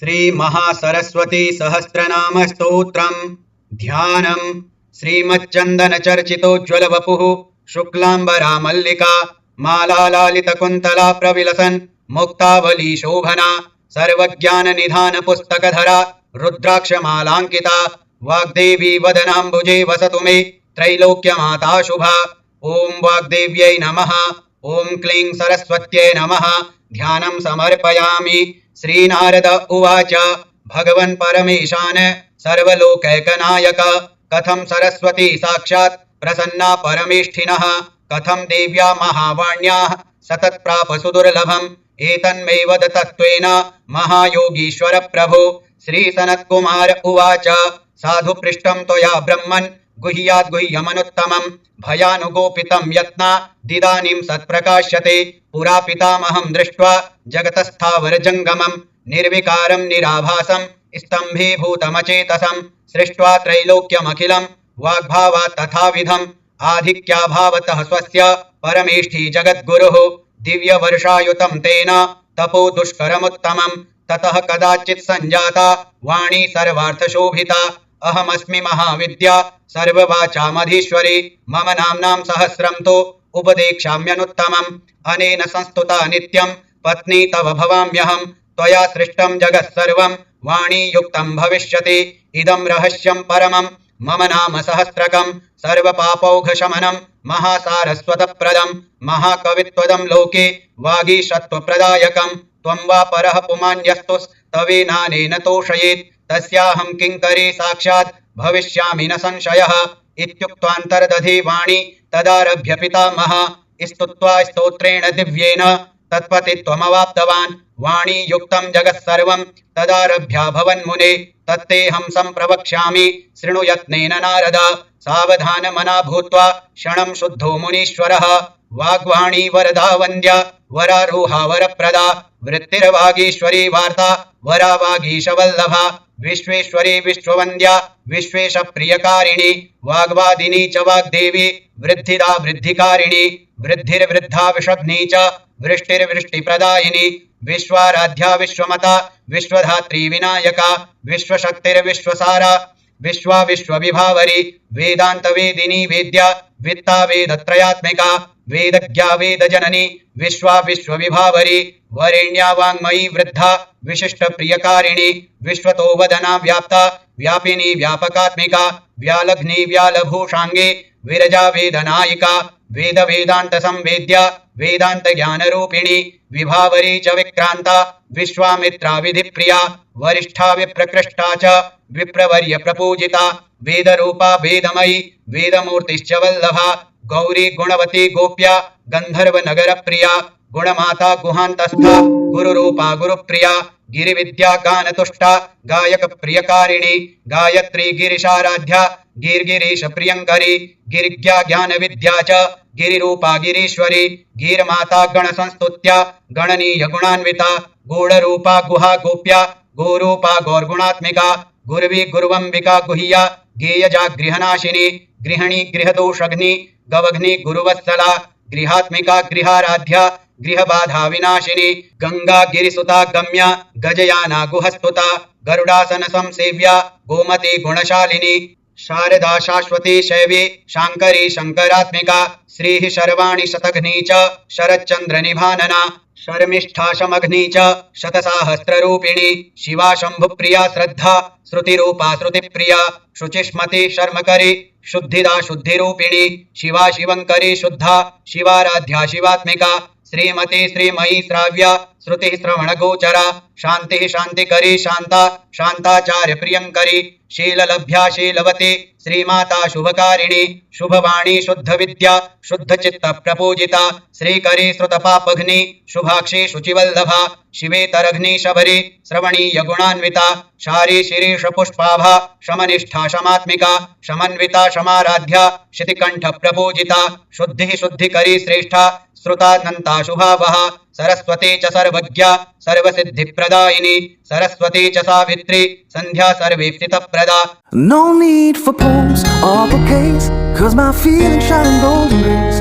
श्री महासरस्वती सहस्रनाम स्तोत्रम् ध्यानम् श्रीमच्चंदन चर्चितोज्ज्वल वपुः शुक्लांबरा मल्लिका मालालालितकुन्तला प्रविलसन् मुक्तावली शोभना सर्वज्ञान निधान पुस्तकधरा रुद्राक्षमालांकिता वाग्देवी वदनाम्बुजे वसतु मे त्रैलोक्यमाता शुभा। ओं वाग्देव्यै नमः। ओं क्लीं सरस्वत्यै नमः। ध्यानं समर्पयामि। श्रीनारद उवाच भगवन् परमेशान सर्वलोकैकनायक कथं सरस्वती साक्षात् प्रसन्ना परमेष्ठिनः कथं देव्या महावाण्याः सतत्प्राप सुदुर्लभम् एतन्मे वद तत्त्वेन महायोगीश्वर प्रभो। श्रीसनत्कुमार उवाच साधु पृष्टं त्वया ब्रह्मन् गुह्याद् गुह्यमनुत्तमम् भयानुगोपितं यत्ना दिदानीं सत्प्रकाश्यते पुरा पितामहं दृष्ट्वा जगतस्थावर जंगमम् निर्विकारं निराभासं स्तम्भीभूतमचेतसं सृष्ट्वा त्रैलोक्यमखिलं वाग्भावात् तथाविधम् आधिक्याभावतः स्वस्य परमेष्ठी जगद्गुरुः दिव्यवर्षायुतं तेन तपो दुष्करमुत्तमम् ततः कदाचित् संजाता वाणी सर्वार्थशोभिता अहमस्मि महाविद्या सर्ववाचामधीश्वरी मम नाम्नां सहस्रं तु उपदेक्ष्याम्यनुत्तमम् अनेन संस्तुता नित्यं पत्नी तव भवाम्यहं त्वया सृष्टं जगत् सर्वं वाणी युक्तं भविष्यति इदं रहस्यं परमं मम नाम सहस्रकं सर्वपापौघशमनं महासारस्वतप्रदं महाकवित्वदं लोके वागीशत्वप्रदायकं त्वं वा परः पुमान्यस्तु तवेनानेन तोषयेत् तस्याहं किङ्करी साक्षात् भविष्यामि न संशयः। इत्युक्त्वान्तर्दधे वाणी तदारभ्य पितामहः स्तुत्वा स्तोत्रेण दिव्येन तत्पतित्वमवाप्तवान् वाणी युक्तं जगत्सर्वं तदारभ्याभवन्मुने तत्तेऽहं सम्प्रवक्ष्यामि शृणु यत्नेन नारद। सावधानमना भूत्वा क्षणं शुद्धो मुनीश्वरः वाग्वाणी वरदा वन्द्या वरारोहा वरप्रदा वृत्तिर्वागीश्वरी वार्ता वरा वागीशवल्लभा विश्वेश्वरी विश्ववन्द्या विश्वेश प्रियकारिणी वाग्वादिनी च वाग्देवी वृद्धिदा वृद्धिकारिणी वृद्धिर्वृद्धा विषग्नी च वृष्टिर्वृष्टिप्रदायिनी विश्वाराध्या विश्वमता विश्वधात्री विनायका विश्वशक्तिर्विश्वसारा विश्वा विश्वविभावरी वेदांत वेदिनी वेद्या वित्ता वेदत्रयात्मिका वेदज्ञा वेदजननी विश्वा विश्वविभावरी वरेण्या वाङ्मयी वृद्धा विशिष्ट प्रियकारिणी विश्वतो वदना व्याप्ता व्यापिनी व्यापकात्मिका व्यालघ्नी व्यालभूषांगे विरजा वेदनायिका वेद वेदांत संवेद्या वेदांत ज्ञान रूपिणी विभावरी च विक्रांता विश्वामित्रा विधिप्रिया वरिष्ठा विप्रकृष्टा च विप्रवर्य प्रपूजिता वेदरूपा वेदमयी वेदमूर्तिश्च वल्लभा गौरी गुणवती गोप्या गंधर्व नगर प्रिया गुणमाता गुहांतस्था गुरुरूपा गुरुप्रिया गिरिविद्या गानतुष्टा गायक प्रियकारिणी गायत्री गिरिशाराध्या गिरिगिरीश प्रियंकरी गिरिज्ञा ज्ञान विद्या च गिरिरूपा गिरीश्वरी गिरमाता गण संस्तुत्या गणनीय गुणान्विता गूढ़रूपा गुहा गोप्या गोरूपा गौरगुणात्मिका गुरवी गुरुवंबिका गुह्या गेयजा गृहनाशिनी गृहिणी गृहदोषग्नि गवघ्नि गुरुवत्सला गृहात्मिका गृहाराध्या गृहबाधा विनाशिनी गंगा गिरिसुता गम्या गजयाना गुहस्तुता गरुडासन संसेव्या गोमती गुणशालिनी शारदा शाश्वती शैवी शांकरी शंकरात्मिका श्रीः शर्वाणि शतघ्नी च शरच्चंद्र निभानना शर्मिष्ठा शमघ्नी च शतसाहस्ररूपिणी शिवा शंभुप्रिया श्रद्धा श्रुतिरूपा श्रुतिप्रिया शुचिष्मती शर्मकरी शुद्धिदा शुद्धिरूपिणी शिवा शिवंकरी शुद्धा शिवाराध्या शिवात्मिका श्रीमती श्रीमयी श्राव्या श्रुति श्रवण गोचरा शांति शांतिकरी शांता शांताचार्य प्रियंकरी शीललभ्या शीलवती श्रीमाता शुभकारिणी शुभवाणी शुद्ध विद्या शुद्ध चित्त प्रपूजिता श्रीकरी श्रुतपापघ्नि शुभाक्षी शुचिवल्लभा शिवेतरघ्नि शबरी श्रवणीय गुणान्विता शारी शिरीष पुष्पाभा शमनिष्ठा शमात्मिका शमन्विता शमाराध्या शितिकंठ प्रपूजिता शुद्धि शुद्धिकरी श्रेष्ठा श्रुतानंता शुभावः सरस्वती च सर्वज्ञा सर्वसिद्धिप्रदायिनी सरस्वती च सावित्री संध्या सर्वेप्सितप्रदा। No need for pose or bouquets, 'cause my feelings shine golden rays.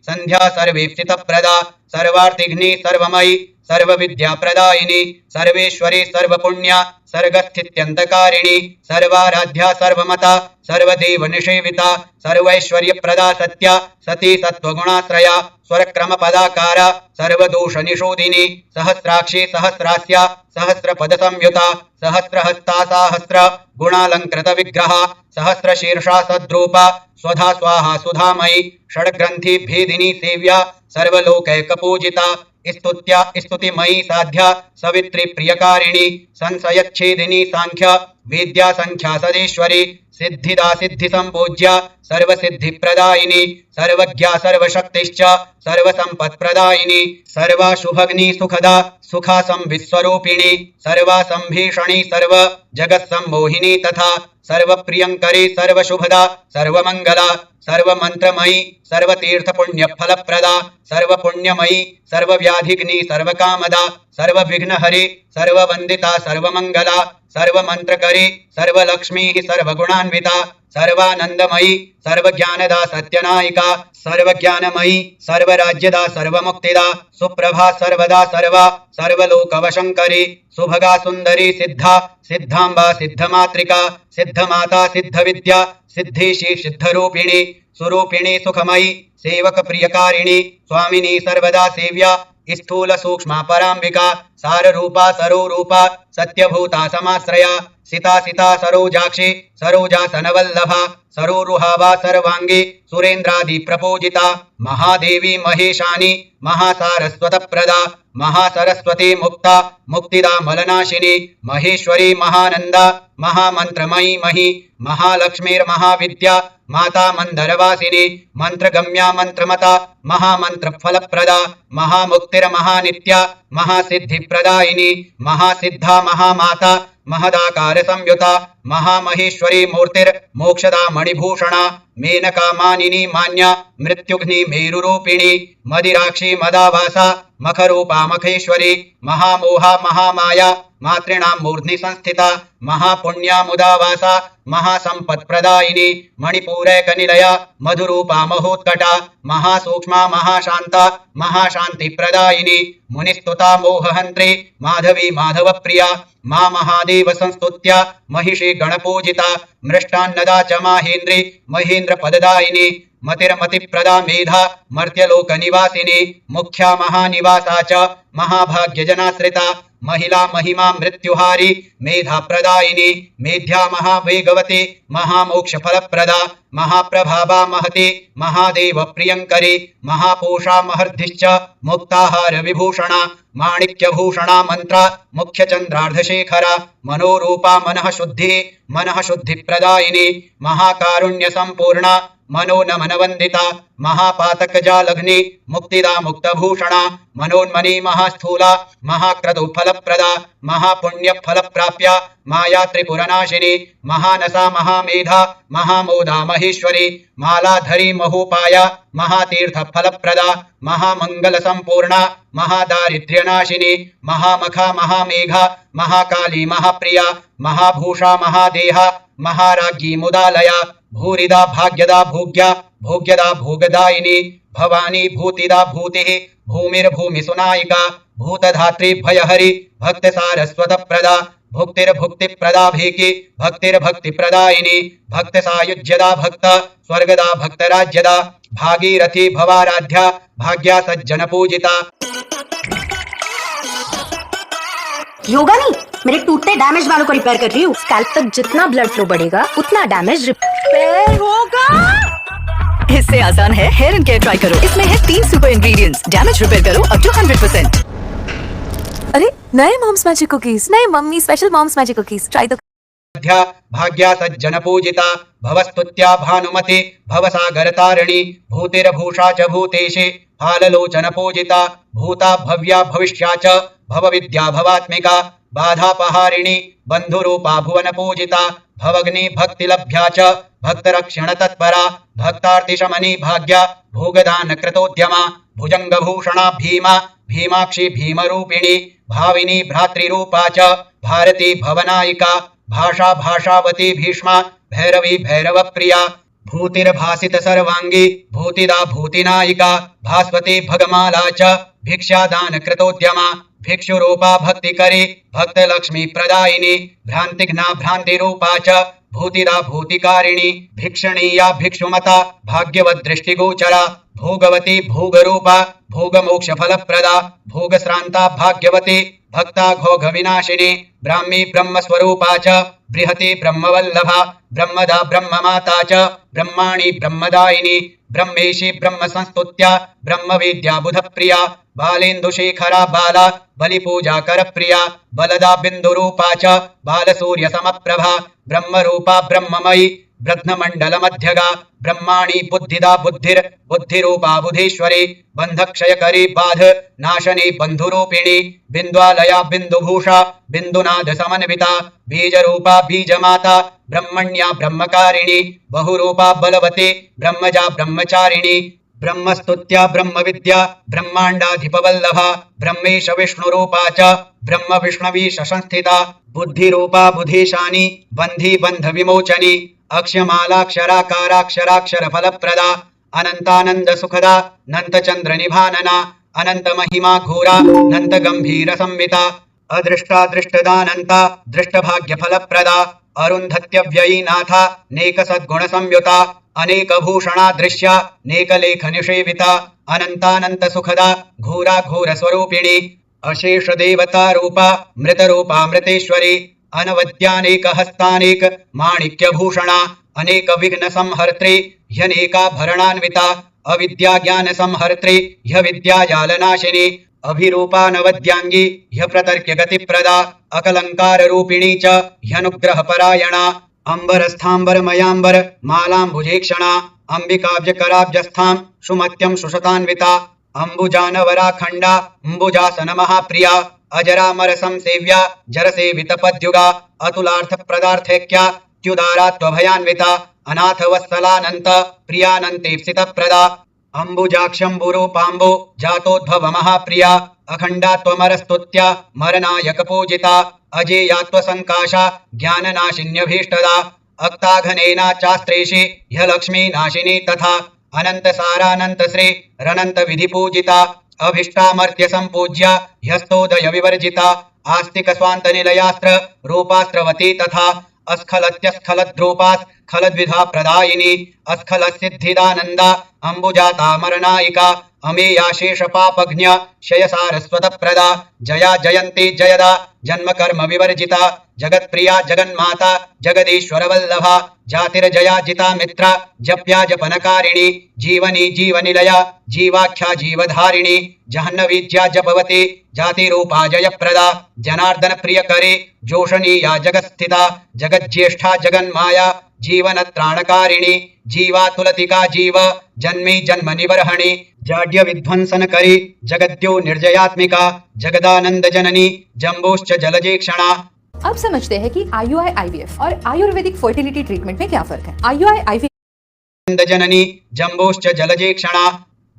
संध्या सर्वेप्सितप्रदा सर्वार्थिघ्नि सर्वमयी सर्वविद्याप्रदायिनी सर्वेश्वरी सर्वपुण्या सर्गस्थित्यन्तकारिणी सर्वाराध्या सर्वमता सर्वदेवनिषेविता सर्वैश्वर्यप्रदा सत्या सती सत्त्वगुणाश्रया स्वरक्रमपदाकारा सर्वदोषनिषोधिनी सहस्राक्षी सहस्रास्या सहस्रपदसंयुता सहस्रहस्ता साहस्र गुणालङ्कृतविग्रहा सहस्रशीर्षा सद्रूपा स्वधा स्वाहा सुधामयी षड्ग्रन्थि भेदिनी सेव्या सर्वलोकैकपूजिता स्तुत्या स्तुतिमयी साध्या सवित्री प्रियकारिणी संशयच्छेदिनी सांख्य वेद्या संख्या सदेश्वरी सिद्धिदा सिद्धि संपूज्या सर्वसिद्धिप्रदायिनी सर्वज्ञा सर्वशक्तिश्च सर्वसंपत्प्रदायिनी सर्वाशुभग्नि सुखदा सुखा संविस्वरूपिणी सर्वासंभीषणी सर्व जगत्सम्मोहिनी तथा सर्वप्रियंकरी सर्वशुभदा सर्वमंगला सर्वमंत्रमयी सर्वतीर्थपुण्यफलप्रदा सर्वपुण्यमयी सर्वव्याधिग्नि सर्वकामदा सर्वविघ्नहरि सर्ववंदिता सर्वमंगला सर्वमंत्रकरी सर्वलक्ष्मी सर्वगुणान्विता सर्वानंदमयी सर्वज्ञानदा सत्यनायिका सर्वज्ञानमयी सर्वराज्यदा सर्वमुक्तिदा सुप्रभा सर्वदा सर्वा सर्वलोकवशंकरी सुभगा सुंदरी सिद्धा सिद्धांबा सिद्धमात्रिका सिद्धमाता सिद्धविद्या सिद्धेशी सिद्धरूपिणी स्वरूपिणी सुखमयी सेवक प्रियकारिणी स्वामिनी सर्वदा सेव्या स्थूल सूक्ष्मा परांबिका साररूपा सरोरूपा सत्यभूता समाश्रया सिता सिता सरोजाक्षी सरोजासनवल्लभा सरोरुहावा सर्वांगी सुरेन्द्रादि प्रपूजिता महादेवी महेशानी महासारस्वतप्रदा महासरस्वती मुक्ता मुक्तिदा मलनाशिनी महेश्वरी महानंदा महामंत्रमयी मही महालक्ष्मीर्महाविद्या माता मंदरवासिनी मंत्रगम्या मंत्रमता महामंत्रफलप्रदा महामुक्तिर्महानित्या महासिद्धिप्रदायिनी महासिद्धा महामाता महदाकार संयुता महामहेश्वरी मूर्तिर्मोक्षदा मणिभूषणा मेनका मानिनी मान्या मृत्युघ्नि मेरुरूपिणी मदिराक्षी मदावासा मखरूपा मखेश्वरी महामोहा महामाया मातृणां मूर्ध्नि संस्थिता महापुण्या मुदावासा महासंपत्प्रदायिनी मणिपूरैकनिलया मधुरूपा महोत्कटा महासूक्ष्मा महाशांता महाशांतिप्रदायिनी मुनिस्तुता मोहहंत्री माधवी माधवप्रिया मा महादेव संस्तुत्या महिषी गणपूजिता मृष्टान्नदा च माहेन्द्री महेन्द्रपददायिनी मतिर्मतिप्रदा मेधा मर्त्यलोकनिवासिनी मुख्या महानिवासा च महाभाग्यजनाश्रिता महिला महिमा मृत्युहारी मेधा प्रदायिनी मेध्या महावेगवती महामोक्ष फलप्रदा महाप्रभावा महती महादेव प्रियंकरी महापूषा महर्धिश्च मुक्ताहार विभूषणा माणिक्यभूषणा मंत्रा मुख्यचंद्रार्धशेखरा मनोरूपा मनः शुद्धि प्रदायिनी महाकारुण्य संपूर्णा मनोनमनवंदिता महापातकजालग्नि मुक्तिदा मुक्तभूषणा मनोन्मनी महास्थूला महाक्रतु फलप्रदा महापुण्य फलप्राप्या माया त्रिपुरनाशिनी महानसा महामेधा महामोदा महेश्वरी मालाधरी महोपाया महातीर्थ फलप्रदा महामंगल संपूर्णा महादारिद्र्यनाशिनी महामखा महामेघा महाकाली महाप्रिया महाभूषा महादेहा महाराज्ञी मुदालया भूरिदा भाग्यदा भोग्या भोग्यदा भोगदायिनी भवानी भूतिदा भूतिः भूमिर्भूमिसुनायिका भूतधात्री भयहरि भक्त सारस्वत प्रदा भुक्तिर्भुक्ति प्रदा भेकी भक्तिर्भक्ति प्रदायिनी भक्त सायुज्यदा भक्त स्वर्गदा भक्तराज्यदा भागीरथी भवाराध्या भाग्या सज्जन पूजिता। योगा नहीं, मेरे टूटते डैमेज बालों को रिपेयर कर रही हूँ। स्कैल्प तक जितना ब्लड फ्लो बढ़ेगा उतना डैमेज रिपेयर होगा। इससे आसान है हेयर एंड केयर ट्राई करो। इसमें है 3 सुपर इंग्रेडिएंट्स। डैमेज रिपेयर करो अप टू 100%। अरे नए मॉम्स मैजिक कुकीज, नए mummy special moms magic cookies try तो। भाग्या सज्जन पूजिता भवस्तुत्या भानुमति भवसागरतारिणी भूतिर्भूषा च भूतेशे फाललोचन पूजिता भूता भव्या भविष्या च भवविद्या भवात्मिका बाधापहारिणी बंधुरूपा भुवन पूजिता भवग्नि भक्तिलभ्या च भक्तरक्षण तत्परा भक्तार्तिशमनी भाग्या भोगदान कृतोद्यमा भुजंगभूषणा भीमा भीमाक्षी भीमरूपिणी भाविनी भ्रातृरूपा च भारती भवनायिका भाषा भाषावती भीष्मा भैरवी भैरवप्रिया भूतिर्भासित सर्वांगी भूतिदा भूतिनायिका भास्वती भगमाला च भिक्षादान कृतोद्यमा भिक्षु रूपा भक्ति करी भक्त लक्ष्मी प्रदायिनी भ्रांतिघ्ना भ्रांति रूपा च भूतिदा भूतिकारिणी भिक्षणीया भिक्षुमता भाग्यवत दृष्टिगोचरा भोगवती भोगरूपा भोगमोक्ष फलप्रदा भोगश्रांता भाग्यवती भक्ता घोघ विनाशिनी ब्राह्मी ब्रह्मस्वरूपा च बृहति ब्रह्मवल्लभा ब्रह्मदा ब्रह्ममाता च ब्रह्माणि ब्रह्मदायिनी ब्रह्मेशी ब्रह्म संस्तुत्या ब्रह्मविद्या बुधप्रिया बालेन्दुशेखरा बाला बलिपूजा करप्रिया बलदा बिन्दुरूपा च बालसूर्य समप्रभा ब्रह्मरूपा ब्रह्ममयी ब्रह्ममण्डलमध्यगा ब्रह्माणि बुद्धिदा बुद्धिरूपा बुधेश्वरी बन्धक्षयकरी बाध नाशनी बन्धुरूपिणी बिन्द्वालया बिन्दुभूषा बिन्दुनाद समन्विता बीजरूपा बीजमाता ब्रह्मण्या ब्रह्मकारिणी बहुरूपा बलवती ब्रह्मजा ब्रह्मचारिणी ब्रह्मस्तुत्या ब्रह्मविद्या ब्रह्माण्डाधिपवल्लभा ब्रह्मेश विष्णुरूपा च ब्रह्म विष्णवी संस्थिता बुद्धिरूपा बुधेशानी बन्धी बन्ध विमोचनी अक्षमालाक्षराकाराक्षराक्षर फलप्रदा अनंतानंद सुखदा नंत चंद्र निभानना अनंत महिमा घोरा नंत गंभीर संविता अदृष्टा दृष्टदानंता दृष्ट भाग्य फलप्रदा अरुंधत्यव्ययी नाथा नेक सद्गुण संयुता अनेक भूषणा दृश्या नेक लेख निषेविता अनंतानंत सुखदा घोरा घोर स्वरूपिणी अशेष देवता रूपा मृत रूपा मृतेश्वरी अनवद्यानेक हस्तानेक माणिक्य भूषणा अनेक विघ्न संहर्त्री ह्यनेका भरणान्विता अविद्या ज्ञान संहर्त्री ह्य विद्याजालनाशिनी अभिरूपा नवद्यांगी ह्य प्रतर्क्य गतिप्रदा अकलंकार रूपिणी च ह्यनुग्रह परायणा अंबरस्थांबर मयांबर मालांबुजेक्षणा अंबिकाब्ज कराब्जस्थां सुमत्यं सुशतान्विता अंबुजानवराखंडा अंबुजासन महाप्रिया अजरामर संसेव्या जरसेवित पद्युगा अतुलार्थ प्रदार्थैक्या त्युदारात्वभयान्विता अनाथ वत्सलानंत प्रियानंतेप्सित प्रदा अंबुजाक्षंबुरूपांबु जातोद्भव महाप्रिया अखंडात्वमरस्तुत्या मरनायक पूजिता अजेयात्व संकाशा ज्ञाननाशिन्यभीष्टदा अक्ताघनेना चास्त्रेषि ह्यलक्ष्मी नाशिनी तथा अनंत सारानंत श्री रनंत विधि पूजिता अभिष्टामर्त्य संपूज्या ह्यस्तोदय विवर्जिता आस्तिक स्वांत निलयास्त्र रूपास्त्रवती तथा अस्खलत्यस्खलद्रूपास्खलद्विधा प्रदायिनी अस्खल सिद्धिदानंदा अंबुजाता मरनायिका अमेया शेष पापज्ञ शय सारस्वत प्रदा जया जयंती जयदा जन्म कर्म विवर्जिता जगत प्रिया जगन्माता जगदीश्वर वल्लभा जातिर्जया जिता मित्रा जप्या जपनकारिणी जीवनी जीवनिलया जीवाख्या जीवधारिणी जहन्नवीज्या जपवती जातिरूपा जयप्रदा जनार्दन प्रियकरी जोषणीया जगत्स्थिता जगज्येष्ठा जगन्माया जीवन त्राणकारिणी जीवा तुलतिका जीव जन्मी जन्म निवर्हणी जाड्य विध्वंसन करी जगद्यो निर्जयात्मिका जगदानंद जननी जम्बोश्च जलजेक्षणा। अब समझते हैं कि IUI IVF और आयुर्वेदिक फर्टिलिटी ट्रीटमेंट में क्या फर्क है। IUI IVF जननी जम्बोश्च जलजेक्षणा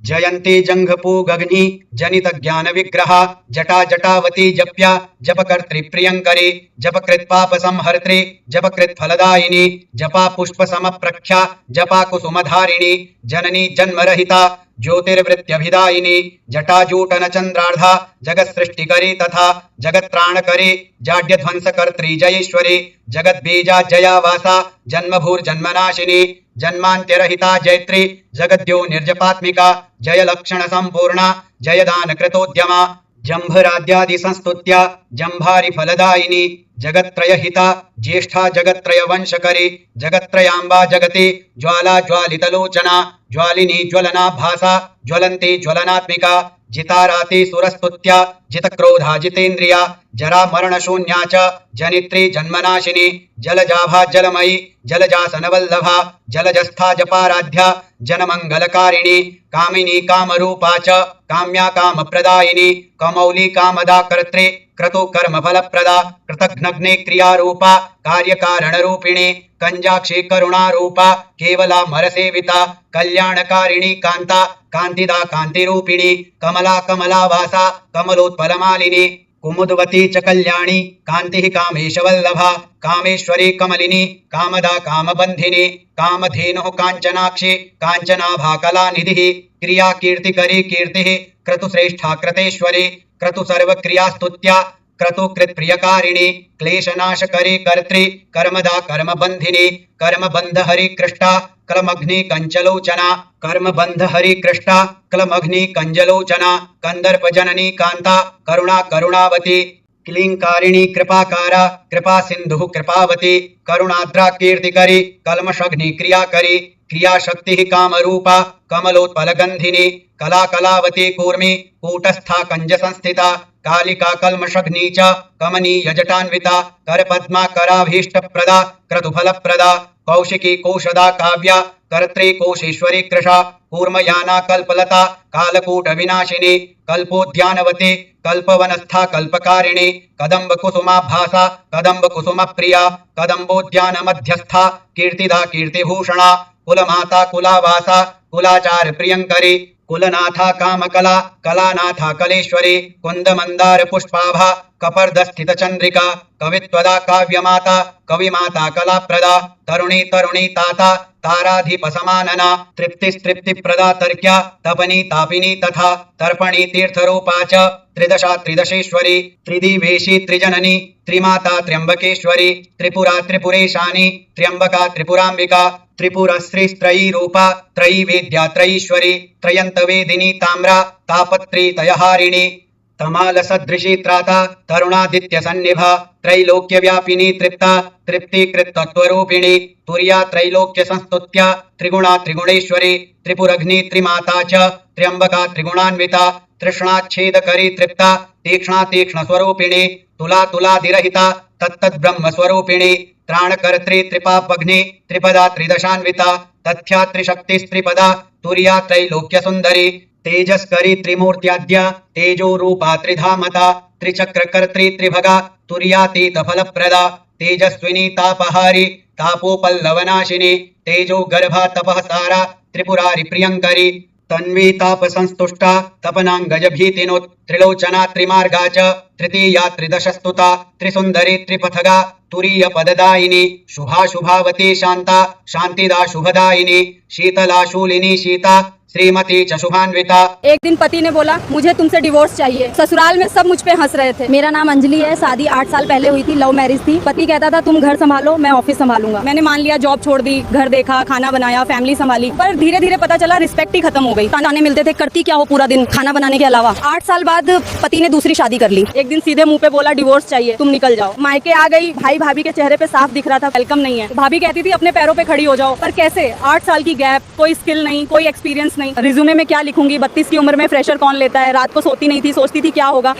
जयंती जंघपूगग्नि जनित ज्ञान विग्रहा जटा जटावती जप्या जपकर्त्री प्रियंकरी जपकृत पाप संहर्त्री जपकृत फलदायिनी जपा पुष्प समप्रख्या जपा कुसुमधारिणी जननी जन्मरहिता ज्योतिर्वृत्त्यभिदायिनी जटाजूटन चंद्रार्धा जगत सृष्टिकरी तथा जगत त्राणकरी जाड्य ध्वंसकर्त्री जयेश्वरी जगत बीजा जयावासा जन्मभूर्जन्मनाशिनी जन्मांत्यरहिता जैत्री जगद्यो निर्जपात्मिका जय लक्षण संपूर्णा जयदान कृतोद्यमा जंभराद्यादि संस्तुत्या जंभारि फलदायिनी जगत्त्रयहिता ज्येष्ठा जगत्त्रय वंशकरी जगत्त्रयांबा जगति ज्वाला ज्वालितलोचना ज्वालिनी ज्वलना भासा ज्वलंती ज्वलनात्मिका जिताराति सुरस्तुत्या जितक्रोधा जितेन्द्रिया जरा मरण शून्या च जनित्री जन्मनाशिनी जलजाभा जलमयी जलजासनवल्लभा जलजस्था जपाराध्या जनमंगलकारिणी कामिनी कामरूपा च काम्या कामप्रदायिनी कमौली कामदा कर्त्री क्रतु कर्म फलप्रदा कृतघ्नग्ने क्रियारूपा कार्यकारण रूपिणी कंजाक्षी करुणा रूपा केवला मरसेविता कल्याणकारिणी कांता कांतिदा कांतिरूपिणी कमला कमलावासा कमलोत्पलमालिनी कुमुदवती च कल्याणी कांति कामेशवल्लभा कामेश्वरी कमलिनी कामदा कामबंधिनी कामधेनु कांचनाक्षी कांचनाभा कलानिधि क्रिया कीर्तिकरी कीर्ति क्रतुश्रेष्ठा कृतेश्वरी क्रतु सर्वक्रियास्तुत्या क्रतुकृत प्रियकारिणी क्लेशनाशकरी कर्त्री कर्मदा कर्मबंधिनी कर्मबंध हरि कृष्टा क्लमग्नि कंचलोचना कर्मबंध हरि कृष्टा क्लमग्नि कंजलोचना कंदर्प जननी कांता करुणा करुणावती क्लींकारिणी कृपाकारा कृपा सिंधु कृपावती करुणाद्रा कीर्तिकरी कलमशग्नि क्रियाकरी क्रियाशक्ति कामरूपा कमलोत्पलगंधिनी कला कलावती कूर्मी कूटस्था कंज संस्थिता कालिका कल्मषग्नि च कमनीय जटान्विता करपद्मा कराभीष्ट प्रदा क्रतुफल प्रदा कौशिकी कोशदा काव्या कर्त्री कोशेश्वरी कृषा कूर्मयाना कल्पलता कालकूट विनाशिनी कल्पोद्यानवती कल्पवनस्था कल्पकारिणी कदम्ब कुसुमाभासा कदम्ब कुसुम प्रिया कदम्बोद्यान मध्यस्था कीर्तिदा कीर्तिभूषणा कुलमाता कुलावासा कुलाचार प्रियंकरी कुलनाथा कामकला कलानाथा कलेश्वरी कुंद मंदार पुष्पाभा कपर्द स्थित चंद्रिका कवित्वदा काव्यमाता कविमाता कलाप्रदा तरुणी तरुणी ताता ताराधीप समानना तृप्ति प्रदा तर्क्या तपनी तापिनी तथा तर्पणी तीर्थरूपा च त्रिदशा त्रिदशेश्वरी त्रिदिवेशी त्रिजननी त्रिमाता त्र्यंबकेश्वरी त्रिपुरा त्रिपुरेशानी त्र्यंबका त्रिपुरांबिका त्रिपुरा श्रीस्त्रयी रूपा त्रयी वेद्या त्रयीश्वरी त्रयंत वेदिनी ताम्रा तापत्री तयहारिणी तमाल सदृशी त्राता तरुणादित्य सन्निभा त्रैलोक्य व्यापिनी तृप्ता तृप्तिकृत तत्वरूपिणी तुर्या त्रैलोक्य संस्तुत्या त्रिगुणा त्रिगुणेश्वरी त्रिपुरग्नि त्रिमाता च त्र्यंबका त्रिगुणान्विता तृष्णाच्छेदकरी तृप्ता तीक्ष्णा तीक्ष्ण स्वरूपिणी तुला तुलादिरहिता तत्तद् ब्रह्म स्वरूपिणी त्राणकर्त्री त्रिपापग्नि त्रिपदा त्रिदशान्विता तथ्या त्रिशक्तिस्त्रिपदा तुर्या त्रैलोक्य सुंदरी तेजस्करी त्रिमूर्त्याद्या तेजो रूपा त्रिधामता त्रिचक्रकर्त्री त्रिभगा तुर्यातीत फलप्रदा तेजस्विनी तापहारी तापोपल्लवनाशिनी तेजो गर्भा तपःसारा त्रिपुरारी प्रियंकरी तन्वी ताप संस्तुष्टा तपनांगज भीतिनोत् त्रिलोचना त्रिमार्गा च तृतीया त्रिदशस्तुता त्रिसुंदरी त्रिपथगा तुरीय पददायिनी शुभा शुभावती शांता शांतिदा शुभदायिनी शीतला शूलिनी शीता श्रीमती च शुभान्विता। एक दिन पति ने बोला मुझे तुमसे डिवोर्स चाहिए। ससुराल में सब मुझ पे हंस रहे थे। मेरा नाम अंजलि है, शादी 8 साल पहले हुई थी, लव मैरिज थी। पति कहता था तुम घर संभालो, मैं ऑफिस संभालूंगा। मैंने मान लिया, जॉब छोड़ दी, घर देखा, खाना बनाया, फैमिली संभाली। पर धीरे धीरे पता चला रिस्पेक्ट ही खत्म हो गई। ताने मिलते थे, करती क्या हो पूरा दिन खाना बनाने के अलावा। 8 साल बाद पति ने दूसरी शादी कर ली। एक दिन सीधे मुंह पे बोला डिवोर्स चाहिए, तुम निकल जाओ। मायके आ गई, भाई भाभी के चेहरे पे साफ दिख रहा था वेलकम नहीं है। भाभी कहती थी अपने पैरों पे खड़ी हो जाओ, पर कैसे? 8 साल की गैप, कोई स्किल नहीं, कोई एक्सपीरियंस नहीं। रिज्यूमे में क्या लिखूंगी? 32 की उम्र में फ्रेशर कौन लेता है? रात को सोती नहीं थी, सोचती थी क्या होगा।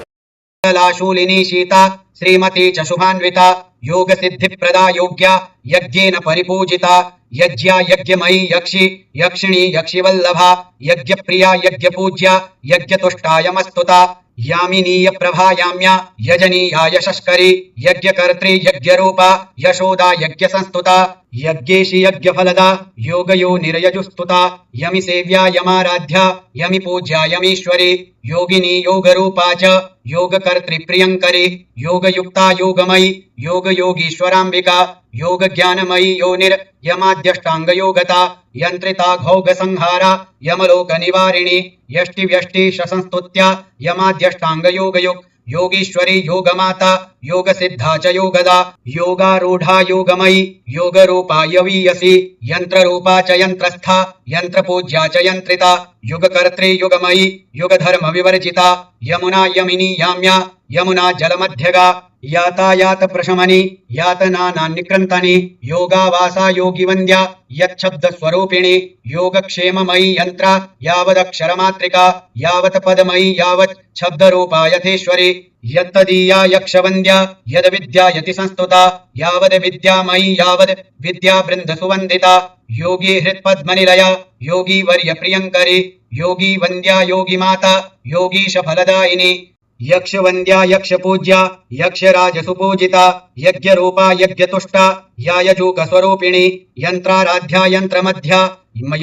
शूलिनी शीता श्रीमती च शुभान्विता योग सिद्धि प्रदा योग्या यज्ञेन परिपूजिता यज्ञा यज्ञमयी यक्षि यक्षिणी यक्षिवल्लभा यज्ञ प्रिया यज्ञ पूज्या यज्ञ तुष्टायमस्तुता यामिनीय प्रभायाम्या यजनीया यशस्करी यज्ञकर्त्री यज्ञ रूपा यशोदा यज्ञ संस्तुता यज्ञेशि यज्ञ फलदा योगयो निरयजुस्तुता यमि सेव्या यमाराध्या यमि पूज्या यमीश्वरी योगिनी योग रूपा च योगकर्त्री प्रियंकरी योगयुक्ता योगमयी योग योगीश्वरांबिका योग ज्ञानमयी योनिर यमाद्यष्टांग योगता यंत्रिता घौघ संहारा यमलोक निवारिणी यष्टि व्यष्टि संस्तुत्या यमाद्यष्टांग योगयुक्त योगीश्वरी योगमाता योग सिद्धा च योगदा योगारूढ़ा योगमयी योग रूपा यवीयसी यंत्र रूपा च यंत्रस्था यंत्र पूज्या च यंत्रिता युगकर्त्री युगमयी युग धर्म विवर्जिता यमुना यमिनी याम्या यमुना जलमध्यगा यातायात प्रशमनी यातना निकृंतनी योगावासा योगी वंद्या यच्छब्द स्वरूपिणी योगक्षेममयी यंत्रा यावदक्षर मात्रिका यावत पदमयी यावत शब्द रूपा यथेश्वरी यत्तदीया यक्षवंद्या यद विद्या यति संस्तुता यावद विद्यामयी यावद विद्या वृंद सुवंदिता योगी हृत्पद्मनिलया योगी वर्य प्रियंकरी योगी वंद्या योगी माता योगीश फलदायिनी यक्ष वंद्या यक्ष पूज्या यक्ष राज सुपूजिता यज्ञ रूपा यज्ञ तुष्टा या यजूक स्वरूपिणी यंत्राराध्या यंत्र मध्या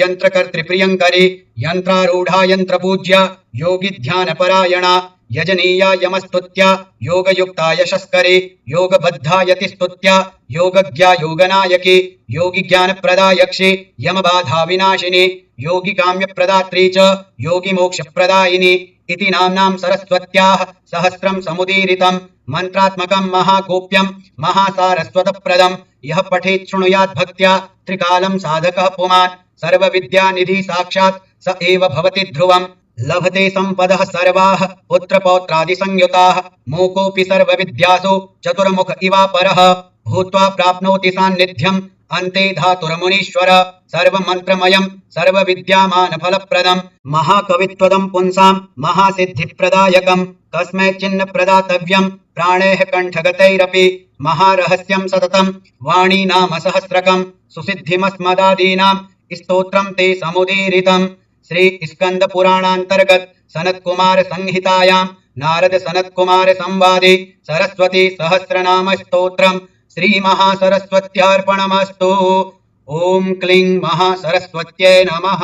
यंत्र कर्तृ प्रियंकरी यंत्रारूढ़ा यंत्र पूज्या योगी ध्यान परायणा यजनीया यमस्तुत्या योगयुक्ता यशस्करी योगबद्धा यतिस्तुत्या योगज्ञा योगनायकी योगी ज्ञान प्रदा यक्षि यम बाधा विनाशिनी योगी काम्य प्रदात्री च योगी मोक्ष प्रदायिनी इति नाम्नां सरस्वत्याः सहस्रं समुदीरितं मंत्रात्मकं महागोप्यं महासारस्वतप्रदं यः पठेत् शृणुयात् भक्त्या त्रिकालं साधकः पुमान् सर्वविद्यानिधि साक्षात् स एव भवति ध्रुवम् लभते संपदः सर्वाः पुत्रपौत्रादि संयुताः मूकोऽपि सर्वविद्यासु चतुर्मुख इवापरः भूत्वा प्राप्नोति सान्निध्यम् अन्ते धातुरमुनीश्वर सर्वमन्त्रमयम् सर्वविद्यामान फलप्रदम् महाकवित्वदम् पुंसां महासिद्धिप्रदायकम् कस्मै चिन्न प्रदातव्यम् प्राणेः कण्ठगतैरपि महारहस्यम् सततम् वाणी नाम सहस्रकम् सुसिद्धिमस्मदादीनां स्तोत्रम् ते समुदीरितम् श्री स्कंद पुराणांतर्गत सनत कुमार संहितायां नारद सनत कुमार संवादे सरस्वती सहस्रनाम स्तोत्रम् श्री महासरस्वत्यार्पणमस्तु। ओम क्लीं महासरस्वत्यै नमः।